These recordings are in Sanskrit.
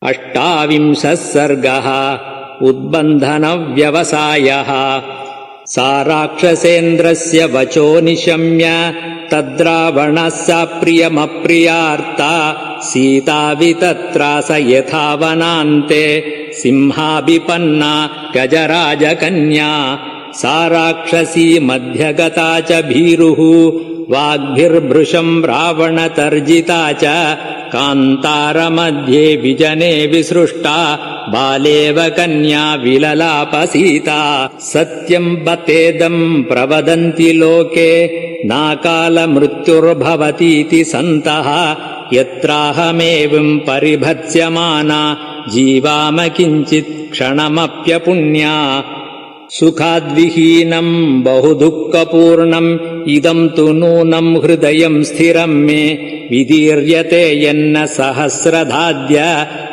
अष्टाविंशः सर्गः उद्बन्धनव्यवसायः। सा राक्षसेन्द्रस्य वचो निशम्य तद्रावणः सा प्रियमप्रियार्ता सीता वितत्रास यथा वनान्ते सिंहाभिपन्ना गजराजकन्या। सा राक्षसी मध्यगता च भीरुः वाग्भिर्भृशम् रावणतर्जिता च कान्तारमध्ये विजने विसृष्टा बालेव कन्या विललापसीता। सत्यम् बतेदम् प्रवदन्ति लोके नाकालमृत्युर्भवतीति सन्तः यत्राहमेवम् परिभत्स्यमाना जीवाम किञ्चित् क्षणमप्यपुण्या। सुखाद्विहीनम् बहुदुःखपूर्णम् इदम् तु नूनम् हृदयम् स्थिरम् मे विदीर्यते यन्न सहस्रधाद्य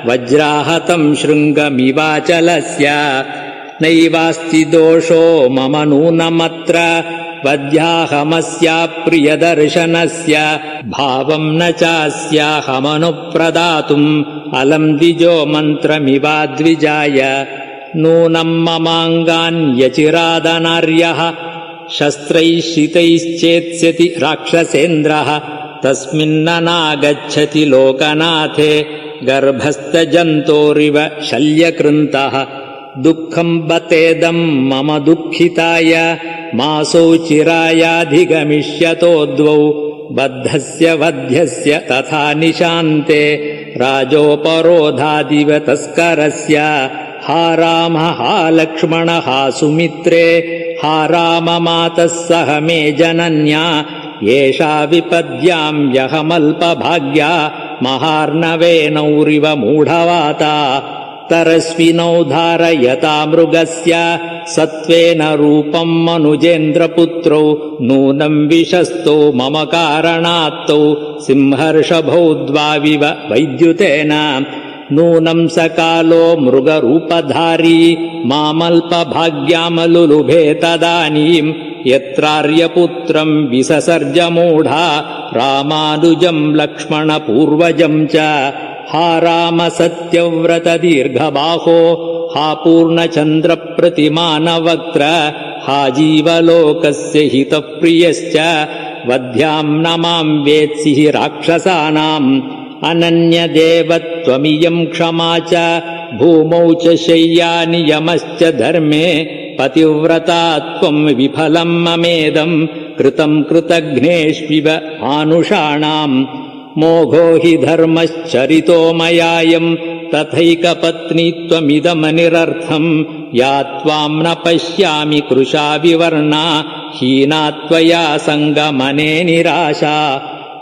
वज्राहतम् शृङ्गमिवाचलस्य। नैवास्ति दोषो मम नूनमत्र वध्याहमस्या प्रियदर्शनस्य भावम् न चास्याहमनुप्रदातुम् अलम् द्विजो मन्त्रमिवाद्विजाय। नूनम् ममाङ्गान्यचिरादनार्यः शस्त्रैः शितैश्चेत्स्यति राक्षसेन्द्रः तस्मिन्ननागच्छति लोकनाथे गर्भस्थजन्तोरिव शल्यकृन्तः। दुःखम् बतेदम् मम दुःखिताय मासौ चिरायाधिगमिष्यतो द्वौ बद्धस्य वध्यस्य तथा निशान्ते राजोपरोधादिव तस्करस्य। हा राम हा लक्ष्मण हा सुमित्रे हा राम मातः सह मे जनन्या येषा विपद्याम् यहमल्पभाग्या महार्णवेनौरिव मूढवाता। तरस्विनौ धारयता मृगस्य सत्त्वेन रूपम् मनुजेन्द्रपुत्रौ नूनम् विशस्तौ मम कारणात्तौ सिंहर्षभौ द्वाविव वैद्युतेन। नूनम् सकालो मृगरूपधारी मामल्पभाग्यामलुलुभे तदानीम् यत्रार्यपुत्रम् विससर्जमूढा रामानुजम् लक्ष्मणपूर्वजम् च। हा राम सत्यव्रत दीर्घबाहो हा पूर्णचन्द्रप्रतिमानवक्त्र हा जीवलोकस्य हितप्रियश्च वध्याम् न माम् वेत्सि हि राक्षसानाम् अनन्यदेवत्वमियम् क्षमा च भूमौ च शय्या नियमश्च धर्मे पतिव्रता त्वम् विफलम् ममेदम् कृतम् कृतघ्नेष्विव मानुषाणाम्। मोघो हि धर्मश्चरितो मयायम् तथैकपत्नीत्वमिदमनिरर्थम् या त्वाम् न पश्यामि कृशा विवर्णा हीना त्वया सङ्गमने निराशा।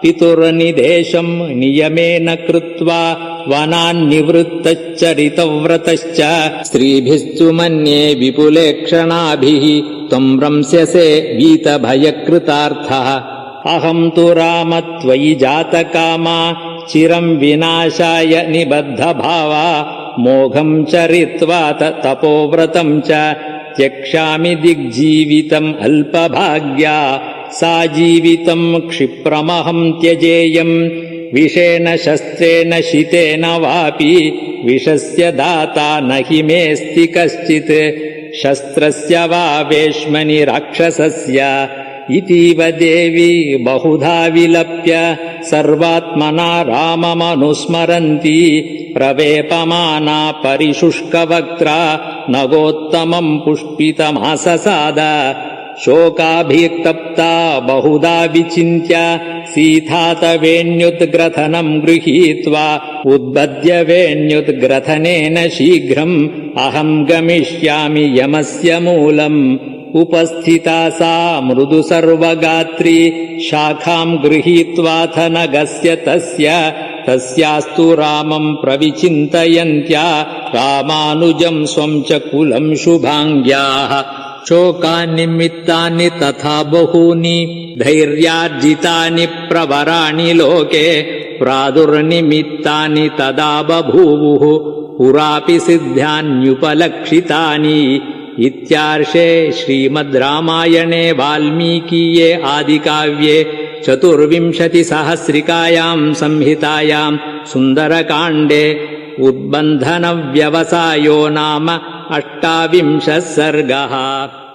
पितुर्निदेशम् नियमेन कृत्वा वनान्निवृत्तश्चरितव्रतश्च स्त्रीभिस्तु मन्ये विपुलेक्षणाभिः त्वम् रंस्यसे वीतभयकृतार्थः। अहम् तु राम त्वयि जातकामा चिरम् विनाशाय निबद्धभावा मोघम् चरित्वा तपोव्रतम् च त्यक्ष्यामि दिग्जीवितम् अल्पभाग्या। सा जीवितम् क्षिप्रमहम् त्यजेयम् विषेण शस्त्रेण शितेन वापि विषस्य दाता न हि मेऽस्ति कश्चित् शस्त्रस्य वा वेश्मनि राक्षसस्य। इतीव देवी बहुधा विलप्य सर्वात्मना राममनुस्मरन्ती प्रवेपमाना परिशुष्कवक्त्रा नगोत्तमम् पुष्पितमाससाद। शोकाभितप्ता बहुधा विचिन्त्य सीतात वेण्युद्ग्रथनम् गृहीत्वा उद्बध्य वेण्युद्ग्रथनेन शीघ्रम् अहम् गमिष्यामि यमस्य मूलम्। उपस्थिता सा मृदु सर्वगात्री शाखाम् गृहीत्वाथ नगस्य तस्यास्तु रामम् प्रविचिन्तयन्त्या रामानुजम् स्वम् च कुलम् शुभाङ्ग्याः। शोकान्निमित्तानि तथा बहूनि धैर्यार्जितानि प्रवराणि लोके प्रादुर्निमित्तानि तदा बभूवुः पुरापि सिद्ध्यान्युपलक्षितानि। इत्यार्षे श्रीमद् रामायणे वाल्मीकीये आदिकाव्ये चतुर्विंशतिसहस्रिकायां संहितायां सुन्दरकाण्डे उद्बन्धनव्यवसायो नाम 28 सर्गः।